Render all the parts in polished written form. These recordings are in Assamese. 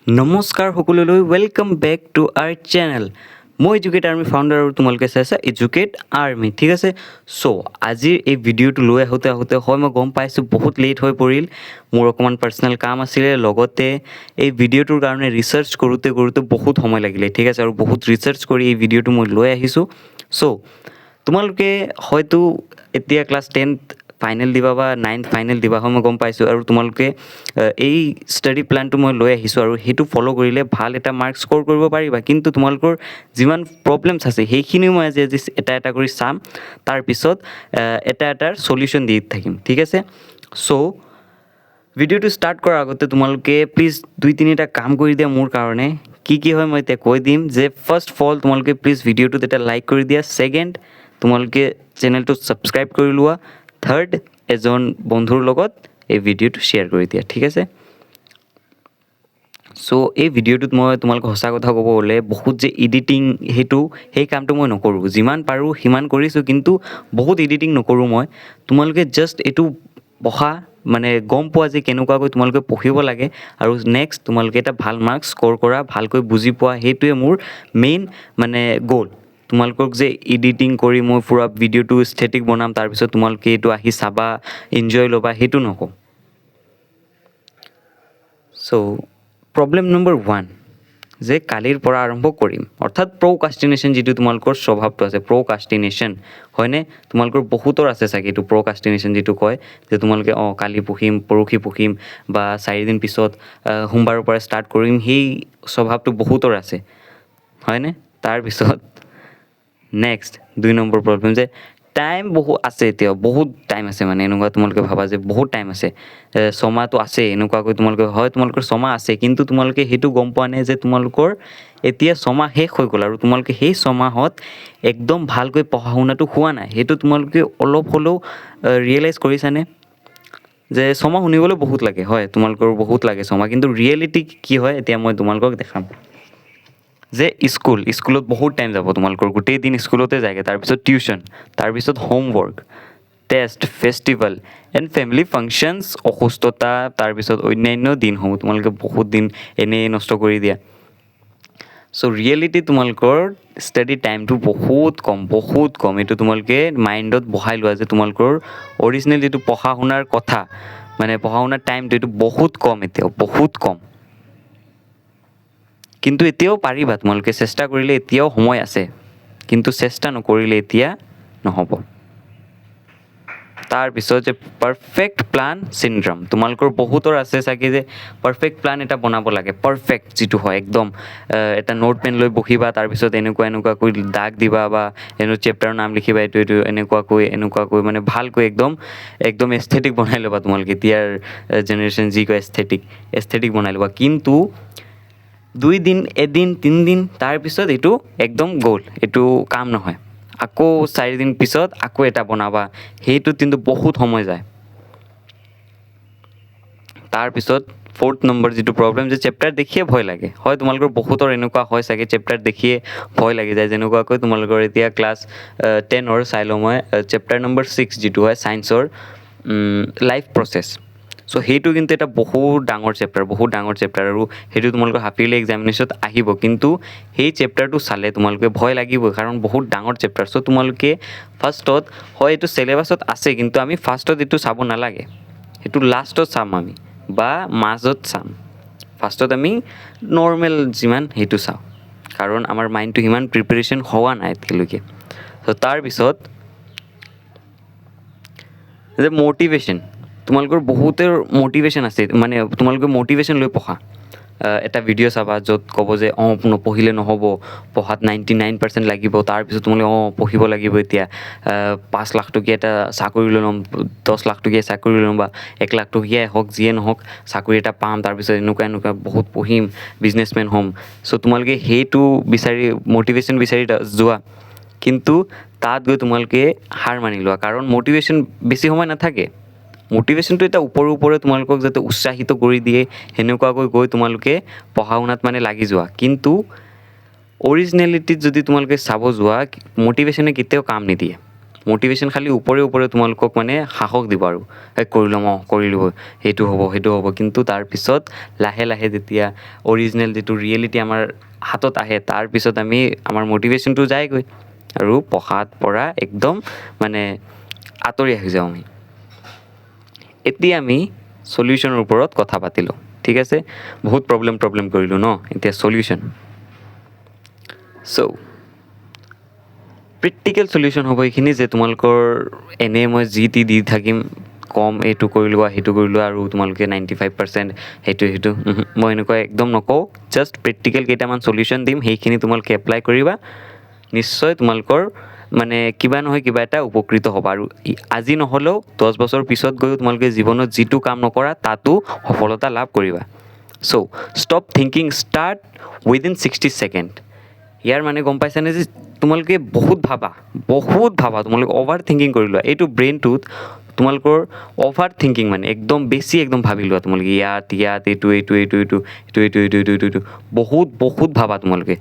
নমস্কাৰ সকলোলৈ welcome back to our channel. মই এডুকেট আৰ্মি ফাউণ্ডাৰ আৰু তোমালোকে চাইছা এডুকেট আৰ্মি, ঠিক আছে। চ' আজিৰ এই ভিডিঅ'টো লৈ আহোঁতে হয় মই গম পাইছোঁ বহুত লেট হৈ পৰিল। মোৰ অকণমান পাৰ্চনেল কাম আছিলে, লগতে এই ভিডিঅ'টোৰ কাৰণে ৰিচাৰ্চ কৰোঁতে বহুত সময় লাগিলে, ঠিক আছে। আৰু বহুত ৰিচাৰ্চ কৰি এই ভিডিঅ'টো মই লৈ আহিছোঁ। চ' তোমালোকে হয়তো এতিয়া ক্লাছ 10 ফাইনেল দিবা বা 9th ফাইনেল দিবা হয় মই গম পাইছোঁ। আৰু তোমালোকে এই ষ্টাডি প্লেনটো মই লৈ আহিছোঁ আৰু সেইটো ফ'ল' কৰিলে ভাল এটা মাৰ্ক স্ক'ৰ কৰিব পাৰিবা। কিন্তু তোমালোকৰ যিমান প্ৰব্লেমছ আছে সেইখিনিও মই আজি এটা কৰি চাম, তাৰপিছত এটাৰ চলিউশ্যন দি থাকিম, ঠিক আছে। চ' ভিডিঅ'টো ষ্টাৰ্ট কৰাৰ আগতে তোমালোকে প্লিজ 2-3টা কাম কৰি দিয়া মোৰ কাৰণে। কি হয় মই এতিয়া কৈ দিম যে ফাৰ্ষ্ট অফ অল তোমালোকে প্লিজ ভিডিঅ'টোত এটা লাইক কৰি দিয়া। ছেকেণ্ড, তোমালোকে চেনেলটো ছাবস্ক্ৰাইব কৰি লোৱা। থাৰ্ড, এজন বন্ধুৰ লগত এই ভিডিঅ'টো শ্বেয়াৰ কৰি দিয়া, ঠিক আছে। চ' এই ভিডিঅ'টোত মই তোমালোকক সঁচা কথা ক'ব গ'লে বহুত যে এডিটিং সেই কামটো মই নকৰোঁ। যিমান পাৰোঁ সিমান কৰিছোঁ, কিন্তু বহুত এডিটিং নকৰোঁ মই। তোমালোকে জাষ্ট এইটো পঢ়া, মানে গম পোৱা যে কেনেকুৱাকৈ তোমালোকে পঢ়িব লাগে, আৰু নেক্সট তোমালোকে এটা ভাল মাৰ্কছ স্ক'ৰ কৰা, ভালকৈ বুজি পোৱা, সেইটোৱে মোৰ মেইন মানে গ'ল। তোমালোকক যে এডিটিং কৰি মই পুৰা ভিডিঅ'টো ষ্টেটিক বনাম, তাৰপিছত তোমালোকে এইটো আহি চাবা, এনজয় ল'বা, সেইটো নকওঁ। চ' প্ৰব্লেম নম্বৰ 1 যে কালিৰ পৰা আৰম্ভ কৰিম, অৰ্থাৎ প্ৰ'কাষ্টিনেশ্যন যিটো তোমালোকৰ স্বভাৱটো আছে, প্ৰ'কাষ্টিনেশ্যন হয়নে? তোমালোকৰ বহুতৰ আছে চাগে এইটো প্ৰ'কাষ্টিনেশ্যন যিটো কয় যে তোমালোকে কালি পঢ়িম, পৰহি পঢ়িম বা 4 দিন পিছত সোমবাৰৰ পৰা ষ্টাৰ্ট কৰিম, সেই স্বভাৱটো বহুতৰ আছে হয়নে? তাৰপিছত নেক্সট 2 নম্বৰ প্ৰব্লেম যে টাইম বহুত আছে, এতিয়াও বহুত টাইম আছে। মানে এনেকুৱা তোমালোকে ভাবা যে বহুত টাইম আছে, ছমাহটো আছে, এনেকুৱাকৈ তোমালোকে হয় তোমালোকৰ ছমাহ আছে, কিন্তু তোমালোকে সেইটো গম পোৱা নাই যে তোমালোকৰ এতিয়া ছমাহ শেষ হৈ গ'ল আৰু তোমালোকে সেই ছমাহত একদম ভালকৈ পঢ়া শুনাটো হোৱা নাই। সেইটো তোমালোকে অলপ হ'লেও ৰিয়েলাইজ কৰিছানে যে ছমাহ শুনিবলৈ বহুত লাগে, হয় তোমালোকৰ বহুত লাগে ছমাহ, কিন্তু ৰিয়েলিটি কি হয় এতিয়া মই তোমালোকক দেখাম। যে স্কুলত বহুত টাইম যাব তোমালোকৰ, গোটেই দিন স্কুলতে যায়গৈ, তাৰপিছত টিউশ্যন, তাৰপিছত homework, test, festival and family functions, অসুস্থতা, তাৰপিছত অন্যান্য দিনসমূহ তোমালোকে বহুত দিন এনেই নষ্ট কৰি দিয়া। চ' ৰিয়েলিটি তোমালোকৰ ষ্টাডি টাইমটো বহুত কম। এইটো তোমালোকে মাইণ্ডত বহাই লোৱা যে তোমালোকৰ অৰিজিনেল যিটো পঢ়া শুনাৰ কথা, মানে পঢ়া শুনাৰ টাইমটো এইটো বহুত কম, এতিয়াও বহুত কম। কিন্তু এতিয়াও পাৰিবা, তোমালোকে চেষ্টা কৰিলে এতিয়াও সময় আছে, কিন্তু চেষ্টা নকৰিলে এতিয়া নহ'ব। তাৰপিছত যে পাৰফেক্ট প্লান চিনড্ৰম, তোমালোকৰ বহুতৰ আছে চাগে যে পাৰফেক্ট প্লান এটা বনাব লাগে, পাৰফেক্ট যিটো হয় একদম এটা নোট পেন লৈ বহিবা, তাৰপিছত এনেকুৱাকৈ দাগ দিবা বা চেপ্টাৰৰ নাম লিখিবা, এইটো এনেকুৱাকৈ মানে ভালকৈ একদম এস্থেটিক বনাই ল'বা। তোমালোকে এতিয়াৰ জেনেৰেশ্যন যি কয় এস্থেটিক বনাই ল'বা, কিন্তু 2 দিন, 1 দিন, 3 দিন, তাৰপিছত এইটো একদম গ'ল, এইটো কাম নহয়। আকৌ 4 দিন পিছত আকৌ এটা বনাবা, সেইটোত কিন্তু বহুত সময় যায়। তাৰপিছত 4th নম্বৰ যিটো প্ৰব্লেম যে চেপ্টাৰ দেখিয়ে ভয় লাগে, হয় তোমালোকৰ বহুতৰ এনেকুৱা হয় চাগে, চেপ্টাৰ দেখিয়ে ভয় লাগি যায়। যেনেকুৱাকৈ তোমালোকৰ এতিয়া ক্লাছ 10ৰ চাই লওঁ মই, চেপ্টাৰ নম্বৰ 6 যিটো হয় ছায়েন্সৰ লাইফ প্ৰচেছ। চ' সেইটো কিন্তু এটা বহুত ডাঙৰ চেপ্টাৰ, আৰু সেইটো তোমালোকৰ হাফ ইয়াৰলি এক্সামিনেশ্যনত আহিব। কিন্তু সেই চেপ্টাৰটো চালে তোমালোকে ভয় লাগিবই, কাৰণ বহুত ডাঙৰ চেপ্টাৰ। চ' তোমালোকে ফাৰ্ষ্টত, হয় এইটো চিলেবাছত আছে, কিন্তু আমি ফাৰ্ষ্টত এইটো চাব নালাগে, সেইটো লাষ্টত চাম আমি বা মাজত চাম। ফাৰ্ষ্টত আমি নৰ্মেল যিমান সেইটো চাওঁ, কাৰণ আমাৰ মাইণ্ডটো সিমান প্ৰিপেৰেশ্যন হোৱা নাই এতিয়ালৈকে। চ' তাৰপিছত যে মটিভেশ্যন, তোমালোকৰ বহুতৰ মটিভেশ্যন আছে, মানে তোমালোকে মটিভেশ্যন লৈ পঢ়া। এটা ভিডিঅ' চাবা য'ত ক'ব যে নপঢ়িলে নহ'ব, পঢ়াত 99% লাগিব, তাৰপিছত তোমালোকে পঢ়িব লাগিব, এতিয়া 5 লাখ টকীয়া এটা চাকৰি লৈ ল'ম, 10 লাখ টকীয়া চাকৰি লৈ ল'ম, বা 1 লাখ টকীয়াই হওক, যিয়ে নহওক চাকৰি এটা পাম, তাৰপিছত এনেকুৱা বহুত পঢ়িম, বিজনেছমেন হ'ম। চ' তোমালোকে সেইটো মটিভেশ্যন বিচাৰি যোৱা, কিন্তু তাত গৈ তোমালোকে হাৰ মানি লোৱা, কাৰণ মটিভেশ্যন বেছি সময় নাথাকে। মটিভেশ্যনটো এটা ওপৰে তোমালোকক যাতে উৎসাহিত কৰি দিয়ে, সেনেকুৱাকৈ গৈ তোমালোকে পঢ়া শুনাত মানে লাগি যোৱা। কিন্তু অৰিজিনেলিটিত যদি তোমালোকে চাব যোৱা, মটিভেশ্যনে কেতিয়াও কাম নিদিয়ে। মটিভেশ্যন খালি ওপৰে ওপৰে তোমালোকক মানে সাহস দিব আৰু কৰি ল'ম কৰি ল'ব সেইটো হ'ব কিন্তু তাৰপিছত লাহে লাহে যেতিয়া অৰিজিনেল যিটো ৰিয়েলিটি আমাৰ হাতত আহে তাৰপিছত আমাৰ মটিভেশ্যনটো যায়গৈ আৰু পঢ়াত পৰা একদম মানে আঁতৰি আহি যাওঁ আমি। এতিয়া আমি সলিউশ্যনৰ ওপৰত কথা পাতিলোঁ, ঠিক আছে? বহুত প্ৰব্লেম কৰিলোঁ ন, এতিয়া সলিউশ্যন। চ' প্ৰেক্টিকেল সলিউশ্যন হ'ব এইখিনি যে তোমালোকৰ এনেই মই যি টি দি থাকিম, কম এইটো কৰি লোৱা সেইটো কৰি লোৱা আৰু তোমালোকে 95% সেইটো মই এনেকুৱা একদম নকওঁ। জাষ্ট প্ৰেক্টিকেল কেইটামান সলিউশ্যন দিম, সেইখিনি তোমালোকে এপ্লাই কৰিবা, নিশ্চয় তোমালোকৰ মানে কিবা নহয় কিবা এটা উপকৃত হ'ব। আৰু আজি নহ'লেও 10 বছৰ পিছত গৈও তোমালোকে জীৱনত যিটো কাম নকৰা তাতো সফলতা লাভ কৰিবা। So' stop thinking, start within 60 second. ইয়াৰ মানে গম পাইছানে যে তোমালোকে বহুত ভাবা তোমালোকে অভাৰ থিংকিং কৰি লোৱা। এইটো ব্ৰেইনটোত তোমালোকৰ অভাৰ থিংকিং মানে একদম বেছি একদম ভাবি লোৱা তোমালোকে ইয়াত এইটো বহুত ভাবা তোমালোকে,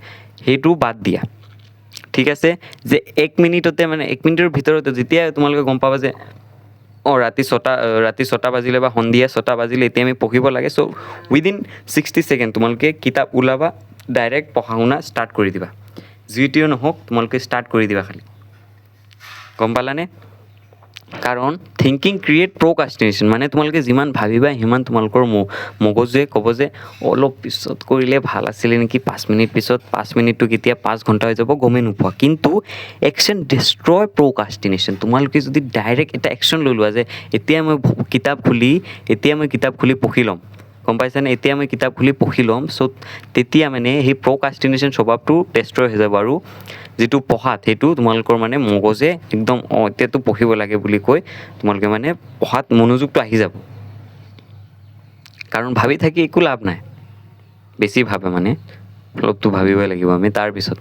সেইটো বাদ দিয়া, ঠিক আছে? যে 1 মিনিটতে মানে 1 মিনিটৰ ভিতৰতে যেতিয়া তোমালোকে গম পাবা যে ৰাতি 6টা বাজিলে বা সন্ধিয়া 6টা বাজিলে এতিয়া আমি পঢ়িব লাগে, চ' উইদিন 60 ছেকেণ্ড তোমালোকে কিতাপ ওলাবা, ডাইৰেক্ট পঢ়া শুনা ষ্টাৰ্ট কৰি দিবা। যিটোৱে নহওক তোমালোকে ষ্টাৰ্ট কৰি দিবা খালি, গম পালানে? কাৰণ থিংকিং ক্ৰিয়েট প্ৰ'কাষ্টিনেশ্যন, মানে তোমালোকে যিমান ভাবিবা সিমান তোমালোকৰ মগজুৱে ক'ব যে অলপ পিছত কৰিলে ভাল আছিলে নেকি, 5 মিনিট পিছত, 5 মিনিটটো কেতিয়া 5 ঘণ্টা হৈ যাব গমেই নোপোৱা। কিন্তু একশ্যন ডিষ্ট্ৰয় প্ৰ'কাষ্টিনেশ্যন। তোমালোকে যদি ডাইৰেক্ট এটা একশ্যন লৈ লোৱা যে এতিয়া মই কিতাপ খুলি পঢ়ি ল'ম, গম পাইছানে? এতিয়া মই কিতাপ খুলি পঢ়ি ল'ম, চ' তেতিয়া মানে সেই প্ৰ'কাষ্টিনেশ্যন স্বভাৱটো ডেষ্ট্ৰয় হৈ যাব আৰু যিটো পঢ়াত সেইটো তোমালোকৰ মানে মগজে একদম এতিয়াতো পঢ়িব লাগে বুলি কৈ তোমালোকে মানে পঢ়াত মনোযোগটো আহি যাব। কাৰণ ভাবি থাকি একো লাভ নাই, বেছি ভাবে মানে অলপতো ভাবিবই লাগিব আমি। তাৰপিছত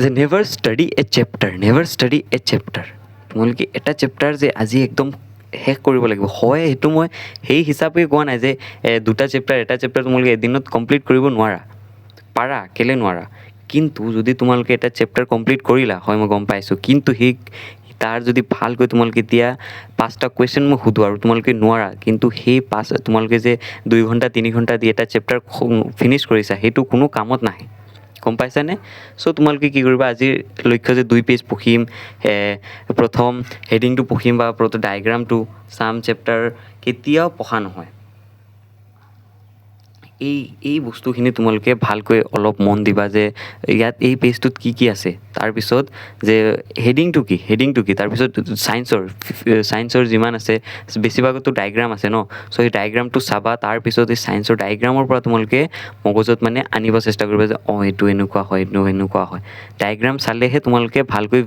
যে নেভাৰ ষ্টাডি এ চেপ্টাৰ। তোমালোকে এটা চেপ্টাৰ যে আজি একদম শেষ কৰিব লাগিব, হয় সেইটো মই সেই হিচাপে কোৱা নাই যে এটা চেপ্টাৰ তোমালোকে এদিনত কমপ্লিট কৰিব নোৱাৰা, পাৰা, কেলে নোৱাৰা। কিন্তু যদি তোমালোকে এটা চেপ্টাৰ কমপ্লিট কৰিলা, হয় মই গম পাইছোঁ, কিন্তু তাৰ যদি ভালকৈ তোমালোকে এতিয়া 5টা কুৱেশ্যন মই সুধোঁ আৰু তোমালোকে নোৱাৰা, কিন্তু সেই তোমালোকে যে 2 ঘণ্টা 3 ঘণ্টা দি এটা চেপ্টাৰ ফিনিছ কৰিছা, সেইটো কোনো কামত নাহে, গম পাইছানে? চ' তোমালোকে কি কৰিবা, আজিৰ লক্ষ্য যে 2 পেজ পঢ়িম, প্ৰথম হেডিংটো পঢ়িম বা প্ৰথম ডায়েগ্ৰামটো চাম, চেপ্টাৰ কেতিয়াও পঢ়া নহয়। এই বস্তুখিনি তোমালোকে ভালকৈ অলপ মন দিবা যে ইয়াত এই পেজটোত কি আছে, তাৰপিছত যে হেডিংটো কি, তাৰপিছত ছায়েন্সৰ যিমান আছে বেছিভাগতো ডায়েগ্ৰাম আছে ন, চ' সেই ডায়েগ্ৰামটো চাবা, তাৰপিছত এই ছায়েন্সৰ ডায়েগ্ৰামৰ পৰা তোমালোকে মগজুত মানে আনিব চেষ্টা কৰিবা যে এইটো এনেকুৱা হয়, এইটো এনেকুৱা হয়। ডায়েগ্ৰাম চালেহে তোমালোকে ভালকৈ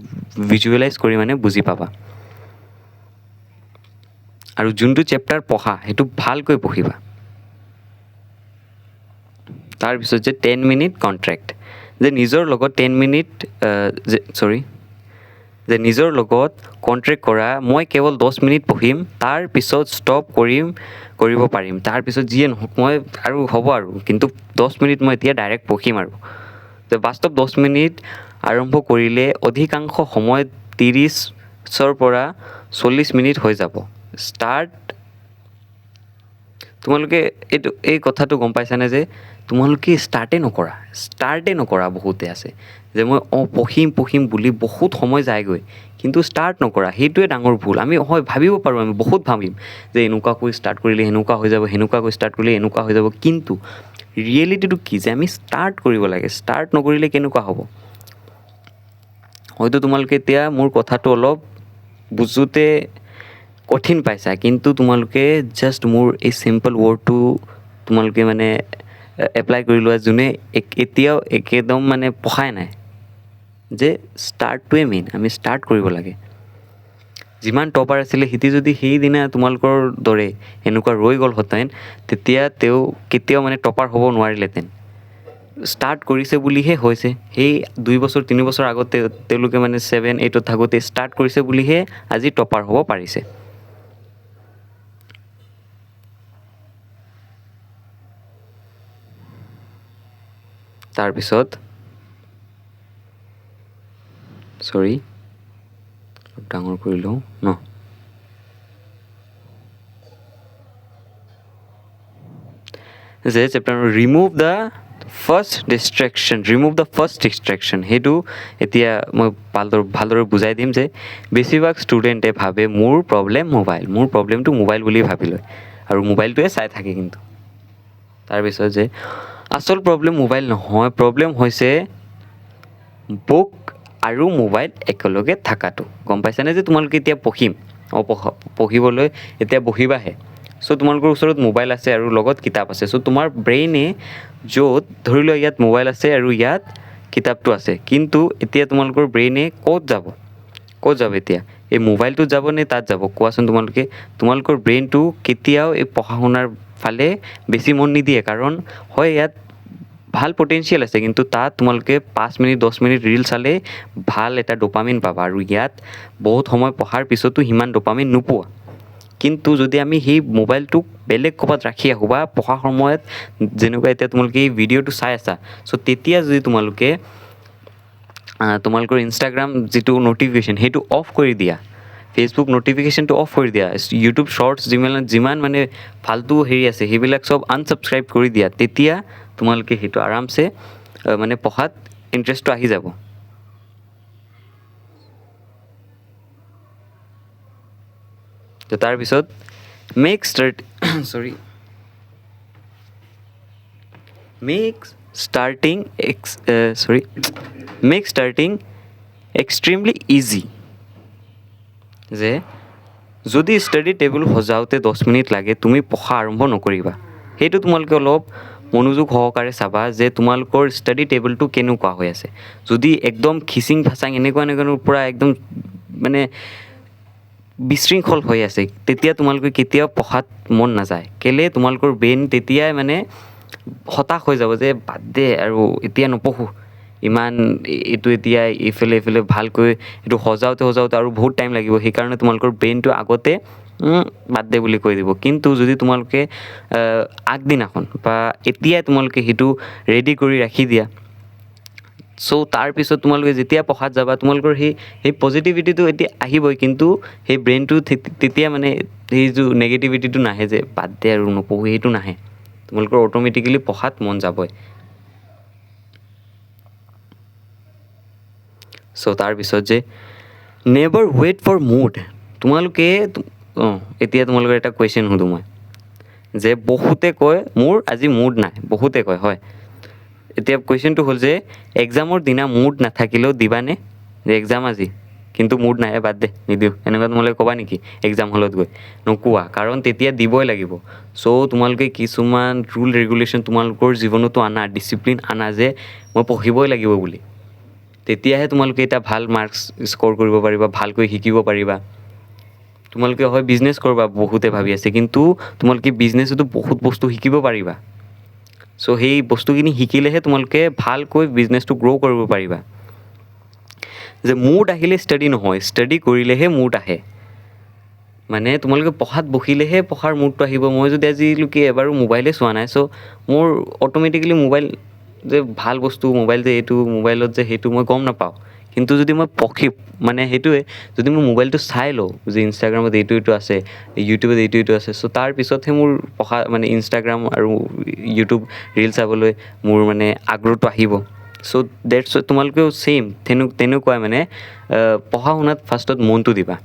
ভিজুৱেলাইজ কৰি মানে বুজি পাবা। আৰু যোনটো চেপ্টাৰ পঢ়া সেইটো ভালকৈ পঢ়িবা। তাৰপিছত যে 10 মিনিট কণ্ট্ৰেক্ট, যে নিজৰ লগত 10 মিনিট নিজৰ লগত কণ্ট্ৰেক্ট কৰা, মই কেৱল 10 মিনিট পঢ়িম, তাৰপিছত ষ্টপ কৰিব পাৰিম, তাৰপিছত যিয়ে নহওক মই আৰু হ'ব আৰু, কিন্তু 10 মিনিট মই এতিয়া ডাইৰেক্ট পঢ়িম আৰু। যে বাস্তৱ 10 মিনিট আৰম্ভ কৰিলে অধিকাংশ সময়ত 30ৰ পৰা 40 মিনিট হৈ যাব। তোমালোকে এই কথাটো গম পাইছানে যে তোমালোকে ষ্টাৰ্টে নকৰা বহুতে আছে যে মই পঢ়িম বুলি বহুত সময় যায়গৈ, কিন্তু ষ্টাৰ্ট নকৰা, সেইটোৱে ডাঙৰ ভুল। আমি হয় ভাবিব পাৰোঁ, আমি বহুত ভাবিম যে এনেকুৱাকৈ ষ্টাৰ্ট কৰিলে সেনেকুৱা হৈ যাব, সেনেকুৱাকৈ ষ্টাৰ্ট কৰিলে এনেকুৱা হৈ যাব, কিন্তু ৰিয়েলিটিটো কি যে আমি ষ্টাৰ্ট কৰিব লাগে, ষ্টাৰ্ট নকৰিলে কেনেকুৱা হ'ব? হয়তো তোমালোকে এতিয়া মোৰ কথাটো অলপ বুজোতে কঠিন পাইছা, কিন্তু তোমালোকে জাষ্ট মোৰ এই চিম্পল ৱৰ্ডটো তোমালোকে মানে এপ্লাই কৰি লোৱা, যোনে এতিয়াও একদম মানে পঢ়াই নাই, যে ষ্টাৰ্টটোৱে মেইন, আমি ষ্টাৰ্ট কৰিব লাগে। যিমান টপাৰ আছিলে সিহঁতি যদি সেইদিনা তোমালোকৰ দৰে এনেকুৱা ৰৈ গ'লহেঁতেন, তেতিয়া তেওঁ কেতিয়াও মানে টপাৰ হ'ব নোৱাৰিলেহেঁতেন। ষ্টাৰ্ট কৰিছে বুলিহে হৈছে, সেই 2 বছৰ 3 বছৰ আগতে তেওঁলোকে মানে 7, 8ত থাকোঁতে ষ্টাৰ্ট কৰিছে বুলিহে আজি টপাৰ হ'ব পাৰিছে। তাৰপিছত সৰি ডাঙৰ কৰি লওঁ ন যে chapter remove the first detection সেইটো এতিয়া মই ভালদৰে বুজাই দিম যে বেছিভাগ ষ্টুডেণ্টে ভাবে মোৰ প্ৰব্লেমটো মোবাইল বুলি ভাবি লয় আৰু মোবাইলটোৱে চাই থাকে কিন্তু তাৰপিছত যে আচল প্ৰব্লেম মোবাইল নহয় প্ৰব্লেম হৈছে বুক আৰু মোবাইল একেলগে থকাটো গম পাইছানে যে তোমালোকে এতিয়া পঢ়িবলৈ এতিয়া বহিবাহে চ' তোমালোকৰ ওচৰত মোবাইল আছে আৰু লগত কিতাপ আছে চ' তোমাৰ ব্ৰেইনে য'ত ধৰি লোৱা ইয়াত মোবাইল আছে আৰু ইয়াত কিতাপটো আছে কিন্তু এতিয়া তোমালোকৰ ব্ৰেইনে ক'ত যাব এতিয়া এই মোবাইলটোত যাব নে তাত যাব কোৱাচোন তোমালোকৰ ব্ৰেইনটো কেতিয়াও এই পঢ়া শুনাৰ ফালে বেছি মন নিদিয়ে কাৰণ হয় ইয়াত ভাল পটেনচিয়েল আছে কিন্তু তাত তোমালোকে 5 মিনিট 10 মিনিট ৰিল চালে ভাল এটা ডোপামিন পাবা আৰু ইয়াত বহুত সময় পঢ়াৰ পিছতো সিমান ডোপামিন নোপোৱা কিন্তু যদি আমি সেই মোবাইলটোক বেলেগ ক'ৰবাত ৰাখি আহোঁ বা পঢ়া সময়ত যেনেকুৱা এতিয়া তোমালোকে এই ভিডিঅ'টো চাই আছা চ' তেতিয়া যদি তোমালোকৰ ইনষ্টাগ্ৰাম যিটো ন'টিফিকেশ্যন সেইটো অফ কৰি দিয়া ফেচবুক ন'টিফিকেশ্যনটো অফ কৰি দিয়া ইউটিউব শ্বৰ্টছ যিমান মানে ফাল্টু হেৰি আছে সেইবিলাক চব আনছাবস্ক্ৰাইব কৰি দিয়া তেতিয়া তোমালোকে সেইটো আৰামছে মানে পঢ়াত ইণ্টাৰেষ্টটো আহি যাব তো তাৰপিছত মেক ষ্টাৰ্টিং এক্সট্ৰিমলি ইজি যে যদি ষ্টাডি টেবুল সজাওঁতে 10 মিনিট লাগে তুমি পঢ়া আৰম্ভ নকৰিবা সেইটো তোমালোকে অলপ মনোযোগ সহকাৰে চাবা যে তোমালোকৰ ষ্টাডি টেবুলটো কেনেকুৱা হৈ আছে যদি একদম খিচিং ফাচাং এনেকুৱা পৰা একদম মানে বিশৃংখল হৈ আছে তেতিয়া তোমালোকে কেতিয়াও পঢ়াত মন নাযায় কেলে তোমালোকৰ ব্ৰেইন তেতিয়াই মানে হতাশ হৈ যাব যে বাদ দে আৰু এতিয়া নপঢ়োঁ ইমান এইটো এতিয়া এইফালে ভালকৈ এইটো সজাওঁতে আৰু বহুত টাইম লাগিব সেইকাৰণে তোমালোকৰ ব্ৰেইনটো আগতে বাদ দে বুলি কৈ দিব কিন্তু যদি তোমালোকে আগদিনাখন বা এতিয়াই তোমালোকে সেইটো ৰেডি কৰি ৰাখি দিয়া চ' তাৰপিছত তোমালোকে যেতিয়া পঢ়াত যাবা তোমালোকৰ সেই পজিটিভিটিটো এতিয়া আহিবই কিন্তু সেই ব্ৰেইনটো তেতিয়া মানে সেই যিটো নেগেটিভিটিটো নাহে যে বাদ দে আৰু নপঢ়োঁ সেইটো নাহে তোমালোকৰ অট'মেটিকেলি পঢ়াত মন যাবই চ' তাৰপিছত যে নেভাৰ ৱেইট ফৰ মুড তোমালোকে এতিয়া তোমালোকৰ এটা কুৱেশ্যন সুধোঁ মই যে বহুতে কয় মোৰ আজি মুড নাই বহুতে কয় হয় এতিয়া কুৱেশ্যনটো হ'ল যে এক্সামৰ দিনা মুড নাথাকিলেও দিবানে যে এক্সাম আজি কিন্তু মুড নাই বাদ দে নিদিওঁ এনেকুৱা তোমালোকে ক'বা নেকি এক্সাম হলত গৈ নোকোৱা কাৰণ তেতিয়া দিবই লাগিব চ' তোমালোকে কিছুমান ৰুল ৰেগুলেশ্যন তোমালোকৰ জীৱনতো আনা ডিচিপ্লিন আনা যে মই পঢ়িবই লাগিব বুলি তেতিয়াহে তোমালোকে এটা ভাল মাৰ্কছ স্ক'ৰ কৰিব পাৰিবা ভালকৈ শিকিব পাৰিবা তোমালোকে হয় বিজনেছ কৰিবা বহুতে ভাবি আছে কিন্তু তোমালোকে বিজনেছতো বহুত বস্তু শিকিব পাৰিবা চ' সেই বস্তুখিনি শিকিলেহে তোমালোকে ভালকৈ বিজনেছটো গ্ৰ' কৰিব পাৰিবা যে মুড আহিলে ষ্টাডি নহয় ষ্টাডি কৰিলেহে মুড আহে মানে তোমালোকে পঢ়াত বহিলেহে পঢ়াৰ মুডটো আহিব মই যদি আজিলৈকে এবাৰো মোবাইলে চোৱা নাই চ' মোৰ অট'মেটিকেলি মোবাইল যে ভাল বস্তু মোবাইল যে এইটো মোবাইলত যে সেইটো মই গম নাপাওঁ কিন্তু যদি মই মানে সেইটোৱে যদি মই মোবাইলটো চাই লওঁ যে ইনষ্টাগ্ৰামত এইটো আছে ইউটিউবত এইটো আছে চ' তাৰপিছতহে মোৰ পঢ়া মানে ইনষ্টাগ্ৰাম আৰু ইউটিউব ৰিল চাবলৈ মোৰ মানে আগ্ৰহটো আহিব চ' ডেটছ তোমালোকেও ছেইম তেনেকুৱাই মানে পঢ়া শুনাত ফাৰ্ষ্টত মনটো দিবা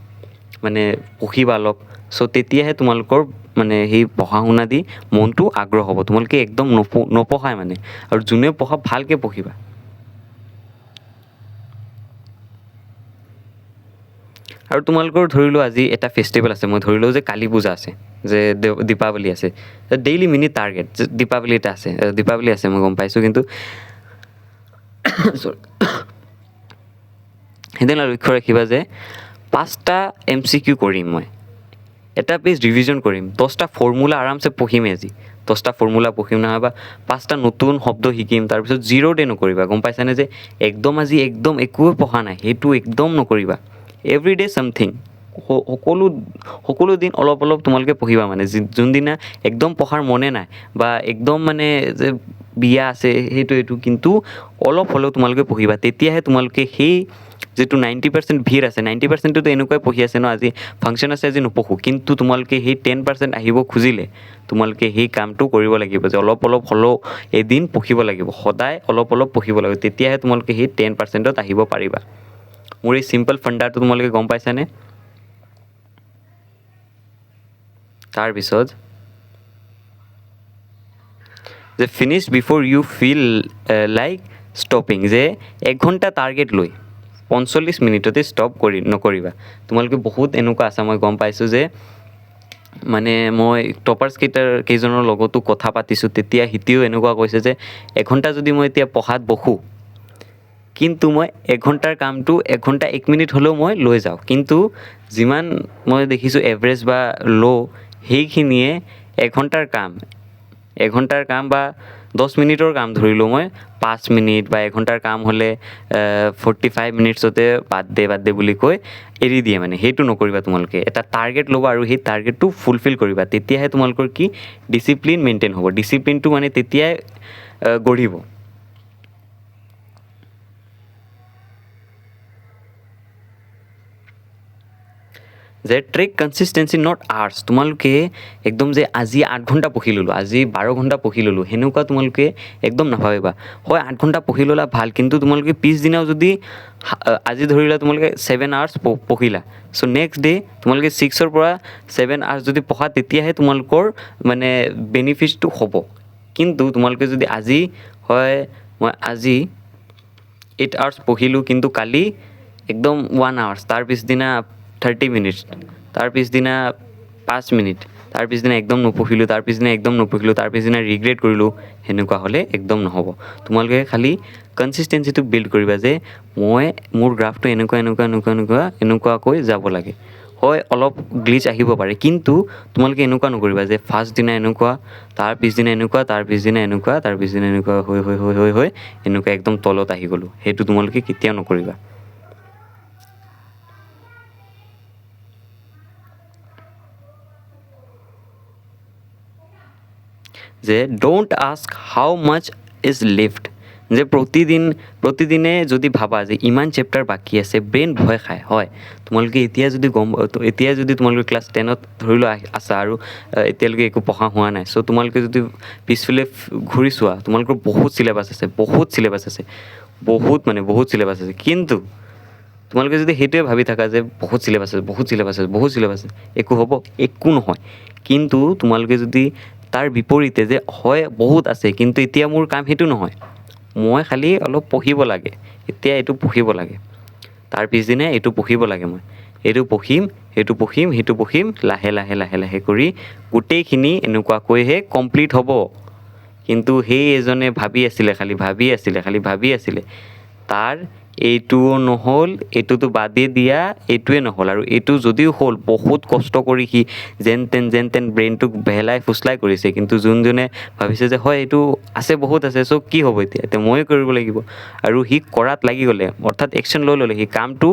মানে পঢ়িবা অলপ চ' তেতিয়াহে তোমালোকৰ মানে সেই পঢ়া শুনা দি মনটো আগ্ৰহ হ'ব তোমালোকে একদম নপঢ়াই মানে আৰু যোনে পঢ়া ভালকৈ পঢ়িবা আৰু তোমালোকৰ ধৰি লোৱা আজি এটা ফেষ্টিভেল আছে মই ধৰি লওঁ যে কালী পূজা আছে যে দীপাৱলী আছে ডেইলি মিনি টাৰ্গেট যে দীপাৱলী আছে মই গম পাইছোঁ কিন্তু সেইদিনা লক্ষ্য ৰাখিবা যে 5টা MCQ কৰিম মই এটা পেজ ৰিভিজন কৰিম 10টা ফৰ্মুলা আৰামছে পঢ়িম আজি 10টা ফৰ্মুলা পঢ়িম নহয় বা 5টা নতুন শব্দ শিকিম তাৰপিছত 0 ডে নকৰিবা গম পাইছানে যে আজি একদম একোৱে পঢ়া নাই সেইটো একদম নকৰিবা এভৰিডে ছামথিং সকলো দিন অলপ তোমালোকে পঢ়িবা মানে যোনদিনা একদম পঢ়াৰ মনে নাই বা একদম মানে যে বিয়া আছে এইটো কিন্তু অলপ হ'লেও তোমালোকে পঢ়িবা তেতিয়াহে তোমালোকে সেই যিটো 90% ভিৰ আছে 90%টো এনেকুৱাই পঢ়ি আছে ন আজি ফাংচন আছে আজি নপঢ়োঁ কিন্তু তোমালোকে সেই 10% আহিব খুজিলে তোমালোকে সেই কামটো কৰিব লাগিব যে অলপ অলপ হ'লেও এদিন পঢ়িব লাগিব সদায় অলপ অলপ পঢ়িব লাগিব তেতিয়াহে তোমালোকে সেই 10%ত আহিব পাৰিবা মোৰ এই চিম্পল ফাণ্ডাটো তোমালোকে গম পাইছানে তাৰপিছত যে finish before you feel like stopping যে 1 ঘণ্টা টাৰ্গেট লৈ 45 মিনিটতে ষ্টপ নকৰিবা তোমালোকে বহুত এনেকুৱা আছে মই গম পাইছোঁ যে মানে মই টপাৰ্ছ কেইজনৰ লগতো কথা পাতিছোঁ তেতিয়া সিহঁতিও এনেকুৱা কৈছে যে 1 ঘণ্টা যদি মই এতিয়া পঢ়াত বহোঁ কিন্তু মই 1 ঘণ্টাৰ কামটো 1 ঘণ্টা 1 মিনিট হ'লেও মই লৈ যাওঁ কিন্তু যিমান মই দেখিছোঁ এভাৰেজ বা ল' সেইখিনিয়ে 1 ঘণ্টাৰ কাম বা 10 মিনিটৰ কাম ধৰিলোঁ মই 5 মিনিট বা 1 ঘণ্টাৰ কাম হ'লে 45 মিনিটছতে বাদ দে বুলি কৈ এৰি দিয়ে মানে সেইটো নকৰিবা তোমালোকে এটা টাৰ্গেট ল'বা আৰু সেই টাৰ্গেটটো ফুলফিল কৰিবা তেতিয়াহে তোমালোকৰ কি ডিচিপ্লিন মেইনটেইন হ'ব ডিচিপ্লিনটো মানে তেতিয়াই গঢ়িব যে ট্ৰেক কনচিষ্টেঞ্চি নট আৱাৰ্ছ তোমালোকে একদম যে আজি 8 ঘণ্টা পঢ়ি ল'লোঁ আজি 12 ঘণ্টা পঢ়ি ল'লোঁ সেনেকুৱা তোমালোকে একদম নাভাবিবা হয় 8 ঘণ্টা পঢ়ি ল'লা ভাল কিন্তু তোমালোকে পিছদিনাও যদি আজি ধৰিলা তোমালোকে 7 আৱাৰ্ছ পঢ়িলা চ' নেক্সট ডে তোমালোকে 6ৰ পৰা 7 আৱাৰ্ছ যদি পঢ়া তেতিয়াহে তোমালোকৰ মানে বেনিফিটটো হ'ব কিন্তু তোমালোকে যদি আজি হয় মই আজি 8 আৱাৰ্ছ পঢ়িলোঁ কিন্তু কালি একদম 1 আৱাৰ্ছ তাৰ পিছদিনা 30 মিনিটছ তাৰ পিছদিনা 5 মিনিট তাৰ পিছদিনা একদম নপঢ়িলোঁ তাৰ পিছদিনা ৰিগ্ৰেট কৰিলোঁ সেনেকুৱা হ'লে একদম নহ'ব তোমালোকে খালি কনচিষ্টেঞ্চিটো বিল্ড কৰিবা যে মই মোৰ গ্ৰাফটো এনেকুৱাকৈ যাব লাগে হয় অলপ গ্লিচ আহিব পাৰে কিন্তু তোমালোকে এনেকুৱা নকৰিবা যে ফাৰ্ষ্ট দিনা এনেকুৱা তাৰ পিছদিনা এনেকুৱা হৈ এনেকুৱা একদম তলত আহি গ'লোঁ সেইটো তোমালোকে কেতিয়াও নকৰিবা যে don't ask how much is left যে প্ৰতিদিনে যদি ভাবা যে ইমান চেপ্টাৰ বাকী আছে ব্ৰেইন ভয় খায় হয় তোমালোকে এতিয়া যদি তোমালোকে ক্লাছ 10ত ধৰি লোৱা আছা আৰু এতিয়ালৈকে একো পঢ়া হোৱা নাই চ' তোমালোকে যদি পিছফালে ঘূৰি চোৱা তোমালোকৰ বহুত চিলেবাছ আছে বহুত চিলেবাছ আছে কিন্তু তোমালোকে যদি সেইটোৱে ভাবি থাকা যে বহুত চিলেবাছ আছে একো হ'ব একো নহয় কিন্তু তোমালোকে যদি তাৰ বিপৰীতে যে হয় বহুত আছে কিন্তু এতিয়া মোৰ কাম সেইটো নহয় মই খালি অলপ পঢ়িব লাগে এতিয়া এইটো পঢ়িব লাগে তাৰ পিছদিনে এইটো পঢ়িব লাগে মই এইটো পঢ়িম লাহে কৰি গোটেইখিনি এনেকুৱাকৈহে কমপ্লিট হ'ব কিন্তু সেই এজনে ভাবি আছিলে তাৰ এইটোও নহ'ল এইটোতো বাদেই দিয়া এইটোৱে নহ'ল আৰু এইটো যদিও হ'ল বহুত কষ্ট কৰি সি যেন তেন ব্ৰেইনটোক বেহলাই ফুচলাই কৰিছে কিন্তু যোনজনে ভাবিছে যে হয় এইটো আছে বহুত আছে চ' কি হ'ব এতিয়া ময়ে কৰিব লাগিব আৰু সি কৰাত লাগি গ'লে অৰ্থাৎ একশ্যন লৈ ল'লে সি কামটো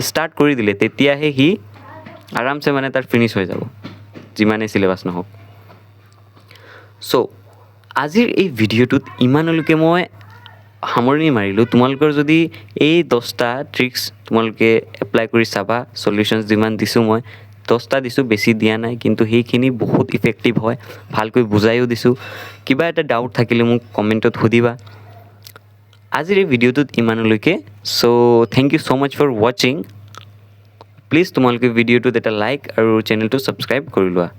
ষ্টাৰ্ট কৰি দিলে তেতিয়াহে সি আৰামছে মানে তাৰ ফিনিছ হৈ যাব যিমানেই চিলেবাছ নহওক চ' আজিৰ এই ভিডিঅ'টোত ইমানলৈকে মই সামৰণি মাৰিলোঁ তোমালোকৰ যদি এই 10টা ট্ৰিক্স তোমালোকে এপ্লাই কৰি চাবা সলিউশ্যনছ যিমান দিছোঁ মই 10টা দিছোঁ বেছি দিয়া নাই কিন্তু সেইখিনি বহুত ইফেক্টিভ হয় ভালকৈ বুজাইও দিছোঁ কিবা এটা ডাউট থাকিলে মোক কমেণ্টত সুধিবা আজিৰ এই ভিডিঅ'টোত ইমানলৈকে so' thank you so' much for ৱাচিং প্লিজ তোমালোকে ভিডিঅ'টোত এটা লাইক আৰু চেনেলটো ছাবস্ক্ৰাইব কৰি লোৱা